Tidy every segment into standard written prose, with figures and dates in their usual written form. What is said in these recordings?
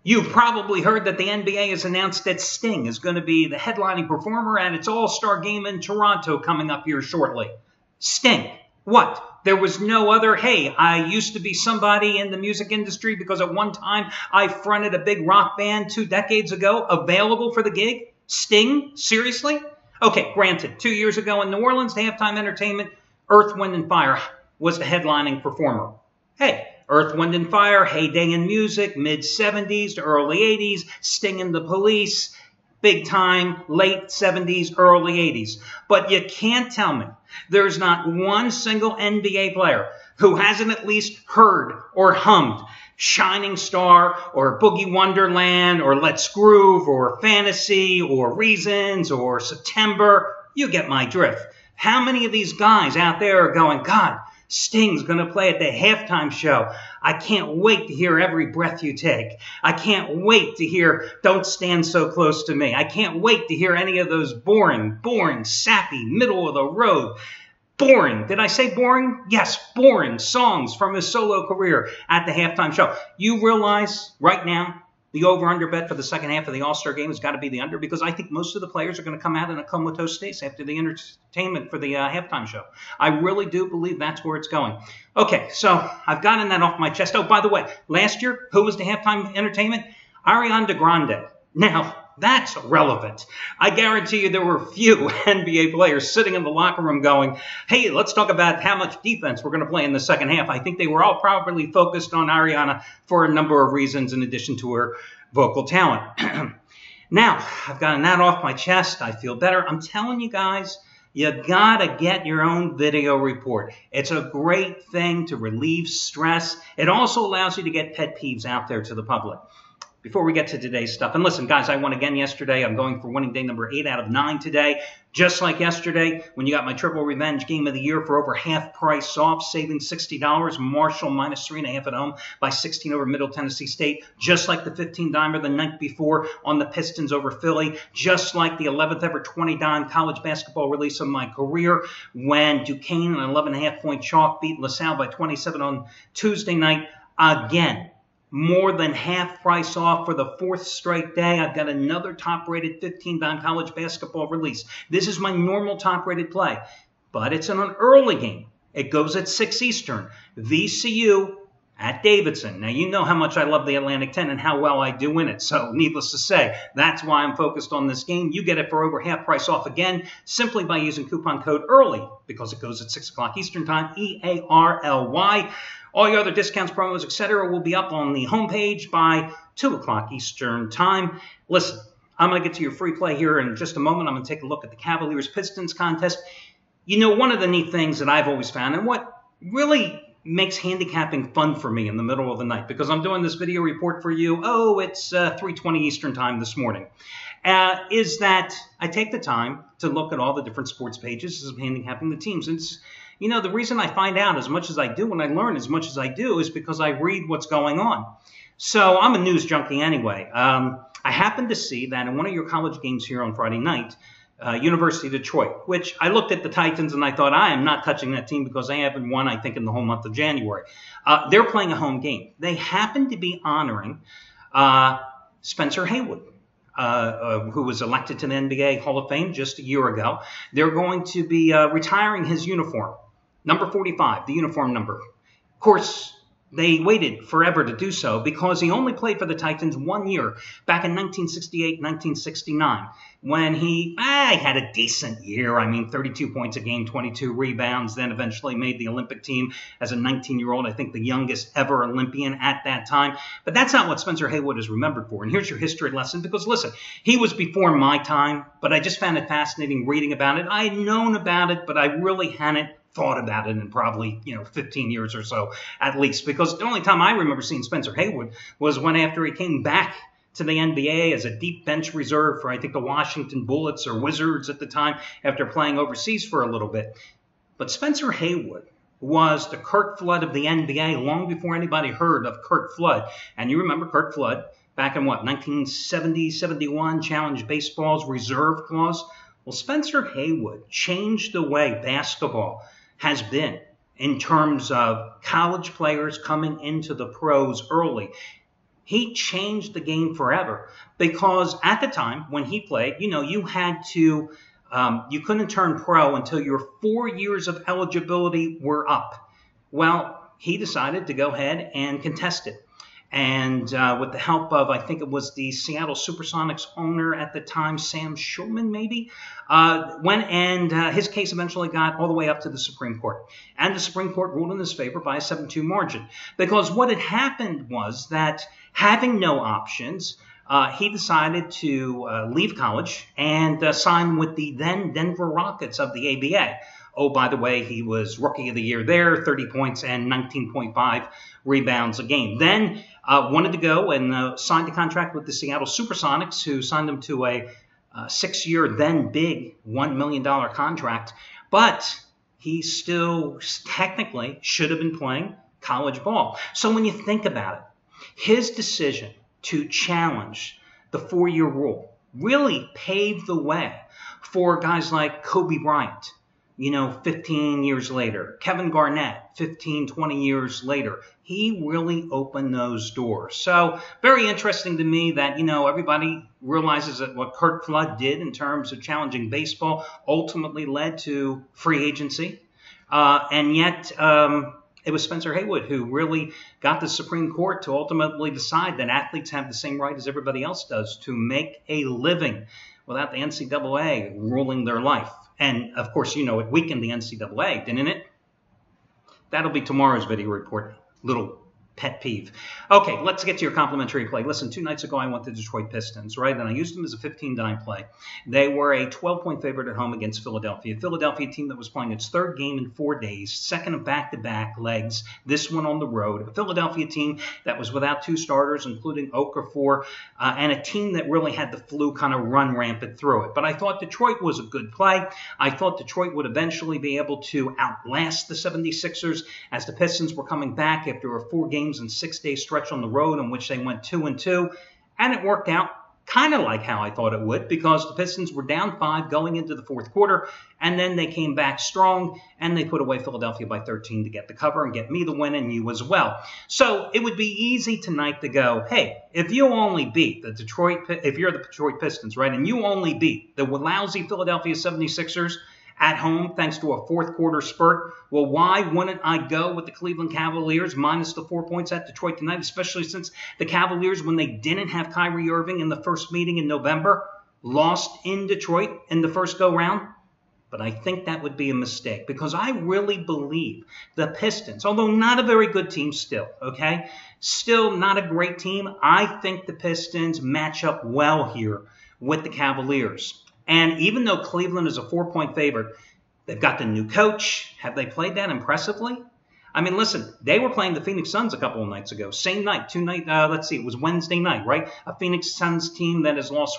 You've probably heard that the NBA has announced that Sting is going to be the headlining performer at its All-Star game in Toronto coming up here shortly. Sting. What? There was no other, hey, I used to be somebody in the music industry because at one time I fronted a big rock band 2 decades ago, available for the gig? Sting? Seriously? Okay, granted, 2 years ago in New Orleans, the halftime entertainment, Earth, Wind & Fire was the headlining performer. Hey, Earth, Wind & Fire, heyday in music, mid-70s to early 80s, Sting and the Police, big time, late 70s, early 80s. But you can't tell me there's not one single NBA player who hasn't at least heard or hummed Shining Star or Boogie Wonderland or Let's Groove or Fantasy or Reasons or September. You get my drift. How many of these guys out there are going, God, Sting's going to play at the halftime show. I can't wait to hear Every Breath You Take. I can't wait to hear Don't Stand So Close to Me. I can't wait to hear any of those boring, sappy, middle of the road, boring. Did I say boring? Yes, boring songs from his solo career at the halftime show. You realize right now the over-under bet for the second half of the All-Star game has got to be the under, because I think most of the players are going to come out in a comatose state after the entertainment for the halftime show. I really do believe that's where it's going. Okay, so I've gotten that off my chest. Oh, by the way, last year, who was the halftime entertainment? Ariana Grande. Now, that's relevant. I guarantee you there were few NBA players sitting in the locker room going, hey, let's talk about how much defense we're going to play in the second half. I think they were all probably focused on Ariana for a number of reasons in addition to her vocal talent. Now, I've gotten that off my chest. I feel better. I'm telling you guys, you got to get your own video report. It's a great thing to relieve stress. It also allows you to get pet peeves out there to the public. Before we get to today's stuff, and listen, guys, I won again yesterday. I'm going for winning day number 8 out of 9 today. Just like yesterday, when you got my Triple Revenge Game of the Year for over half price off, saving $60. Marshall minus 3.5 at home by 16 over Middle Tennessee State. Just like the 15-dimer the night before on the Pistons over Philly. Just like the 11th ever 20-dime college basketball release of my career when Duquesne, an 11.5-point chalk, beat LaSalle by 27 on Tuesday night. Again, more than half price off for the 4th straight day. I've got another top-rated 15-dime college basketball release. This is my normal top-rated play, but it's in an early game. It goes at 6 Eastern. VCU at Davidson. Now, you know how much I love the Atlantic 10 and how well I do in it, so needless to say, that's why I'm focused on this game. You get it for over half price off again simply by using coupon code EARLY, because it goes at 6 o'clock Eastern Time, EARLY. All your other discounts, promos, etc. will be up on the homepage by 2 o'clock Eastern Time. Listen, I'm going to get to your free play here in just a moment. I'm going to take a look at the Cavaliers-Pistons contest. You know, one of the neat things that I've always found, and what really makes handicapping fun for me in the middle of the night, because I'm doing this video report for you, it's 3:20 Eastern Time this morning, is that I take the time to look at all the different sports pages as I'm handicapping the teams. It's, you know, the reason I find out as much as I do and I learn as much as I do is because I read what's going on. So I'm a news junkie anyway. I happened to see that in one of your college games here on Friday night, University of Detroit, which I looked at the Titans and I thought, I am not touching that team because they haven't won, I think, in the whole month of January. They're playing a home game. They happen to be honoring Spencer Haywood, who was elected to the NBA Hall of Fame just a year ago. They're going to be retiring his uniform. Number 45, the uniform number. Of course, they waited forever to do so because he only played for the Titans 1 year, back in 1968, 1969, when he had a decent year. I mean, 32 points a game, 22 rebounds, then eventually made the Olympic team as a 19-year-old, I think the youngest ever Olympian at that time. But that's not what Spencer Haywood is remembered for. And here's your history lesson, because listen, he was before my time, but I just found it fascinating reading about it. I had known about it, but I really hadn't thought about it in probably, 15 years or so at least, because the only time I remember seeing Spencer Haywood was when after he came back to the NBA as a deep bench reserve for, I think, the Washington Bullets or Wizards at the time after playing overseas for a little bit. But Spencer Haywood was the Curt Flood of the NBA long before anybody heard of Curt Flood. And you remember Curt Flood back in, 1970, 71, challenged baseball's reserve clause? Well, Spencer Haywood changed the way basketball has been in terms of college players coming into the pros early. He changed the game forever because at the time when he played, you had to, you couldn't turn pro until your 4 years of eligibility were up. Well, he decided to go ahead and contest it. And with the help of, I think it was the Seattle Supersonics owner at the time, Sam Schulman, maybe, went and his case eventually got all the way up to the Supreme Court. And the Supreme Court ruled in his favor by a 7-2 margin. Because what had happened was that having no options, he decided to leave college and sign with the then Denver Rockets of the ABA. Oh, by the way, he was Rookie of the Year there, 30 points and 19.5 rebounds a game. Then wanted to go and signed a contract with the Seattle Supersonics, who signed him to a 6-year, then big $1 million contract. But he still technically should have been playing college ball. So when you think about it, his decision to challenge the 4-year rule really paved the way for guys like Kobe Bryant, 15 years later, Kevin Garnett, 15, 20 years later. He really opened those doors. So very interesting to me that, everybody realizes that what Curt Flood did in terms of challenging baseball ultimately led to free agency. And yet it was Spencer Haywood who really got the Supreme Court to ultimately decide that athletes have the same right as everybody else does to make a living without the NCAA ruling their life. And, of course, it weakened the NCAA, didn't it? That'll be tomorrow's video report. Little pet peeve. Okay, let's get to your complimentary play. Listen, 2 nights ago I went to Detroit Pistons, right? And I used them as a 15-9 play. They were a 12-point favorite at home against Philadelphia. Philadelphia team that was playing its 3rd game in 4 days, 2nd of back-to-back legs, this one on the road. A Philadelphia team that was without 2 starters, including Okafor, and a team that really had the flu kind of run rampant through it. But I thought Detroit was a good play. I thought Detroit would eventually be able to outlast the 76ers as the Pistons were coming back after a 4-game and 6-day stretch on the road in which they went 2-2, and it worked out kind of like how I thought it would, because the Pistons were down 5 going into the 4th quarter, and then they came back strong and they put away Philadelphia by 13 to get the cover and get me the win and you as well. So it would be easy tonight to go, hey, if you only beat if you're the Detroit Pistons, right, and you only beat the lousy Philadelphia 76ers at home thanks to a 4th quarter spurt, well, why wouldn't I go with the Cleveland Cavaliers minus the 4 points at Detroit tonight, especially since the Cavaliers, when they didn't have Kyrie Irving in the first meeting in November, lost in Detroit in the first go-round? But I think that would be a mistake because I really believe the Pistons, although not a very good team still, okay, still not a great team, I think the Pistons match up well here with the Cavaliers. And even though Cleveland is a 4-point favorite, they've got the new coach. Have they played that impressively? I mean, listen, they were playing the Phoenix Suns a couple of nights ago. Same night, let's see, it was Wednesday night, right? A Phoenix Suns team that has lost,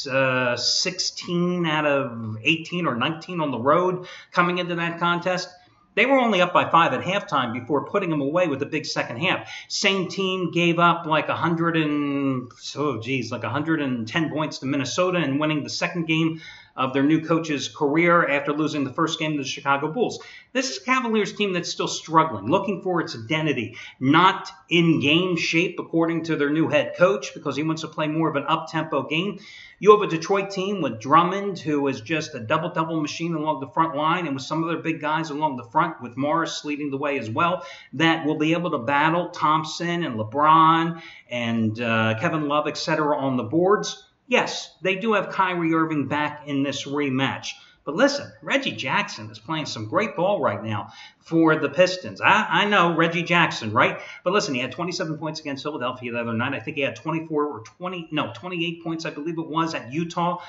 16 out of 18 or 19 on the road coming into that contest. They were only up by 5 at halftime before putting them away with a big second half. Same team gave up like 110 points to Minnesota and winning the second game of their new coach's career after losing the first game to the Chicago Bulls. This is a Cavaliers team that's still struggling, looking for its identity, not in game shape according to their new head coach because he wants to play more of an up-tempo game. You have a Detroit team with Drummond, who is just a double-double machine along the front line, and with some of their big guys along the front, with Morris leading the way as well, that will be able to battle Thompson and LeBron and Kevin Love, etc. on the boards. Yes, they do have Kyrie Irving back in this rematch. But listen, Reggie Jackson is playing some great ball right now for the Pistons. I know Reggie Jackson, right? But listen, he had 27 points against Philadelphia the other night. I think he had 28 points, I believe it was, at Utah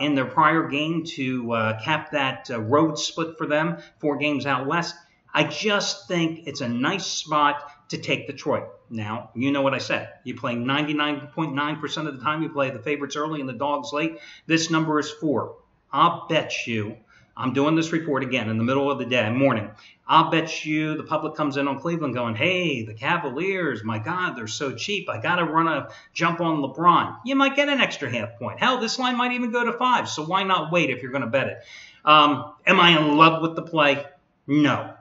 in their prior game to cap that road split for them, 4 games out west. I just think it's a nice spot to take Detroit. Now, you know what I said. You play 99.9% of the time. You play the favorites early and the dogs late. This number is 4. I'll bet you, I'm doing this report again in the middle of the morning. I'll bet you the public comes in on Cleveland going, hey, the Cavaliers, my God, they're so cheap. I got to run a jump on LeBron. You might get an extra half point. Hell, this line might even go to 5, so why not wait if you're going to bet it? Am I in love with the play? No.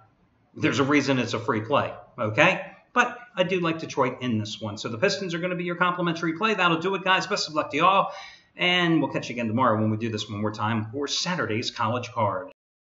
There's a reason it's a free play, okay? But I do like Detroit in this one. So the Pistons are going to be your complimentary play. That'll do it, guys. Best of luck to y'all. And we'll catch you again tomorrow when we do this one more time for Saturday's College Card.